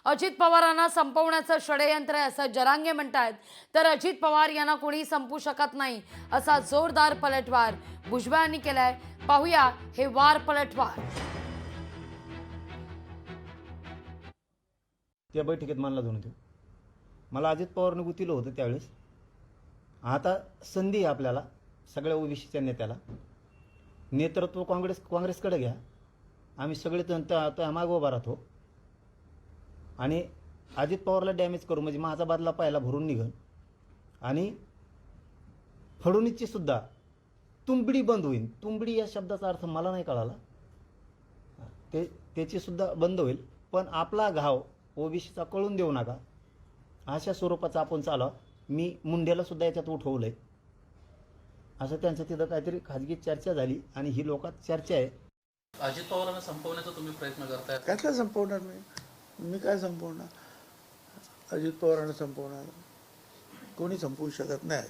अजित पवारांना संपवण्याचं षडयंत्र आहे असं जरांगे म्हणतात, तर अजित पवार यांना कोणी संपू शकत नाही असा जोरदार पलटवार भुजबळ यांनी केलाय. पाहूया हे वार पलटवार. त्या बैठकीत मानला जाऊन होतो. मला अजित पवारने गुतीलं होतं त्यावेळेस. आता संधी आहे आपल्याला सगळ्या ओबीसीच्या नेत्याला. नेतृत्व काँग्रेसकडे घ्या. आम्ही सगळे त्या मागे उभा राहतो आणि अजित पवारला डॅमेज करू म्हणजे माझा बादला पाहायला भरून निघन. आणि फडणवीसची सुद्धा तुंबडी बंद होईल. तुंबडी या शब्दाचा अर्थ मला नाही कळाला. त्याची सुद्धा बंद होईल. पण आपला घाव ओबीसीचा कळून देऊ नका अशा स्वरूपाचा आपण चालवा. मी मुंडेला सुद्धा याच्यात उठवलंय असं त्यांचं तिथं काहीतरी खाजगी चर्चा झाली आणि ही लोकात चर्चा आहे. अजित पवारांना संपवण्याचा तुम्ही प्रयत्न करताय. काय संपवणार मी काय संपवणार? अजित पवारांना संपवणार कोणी संपवू शकत नाही.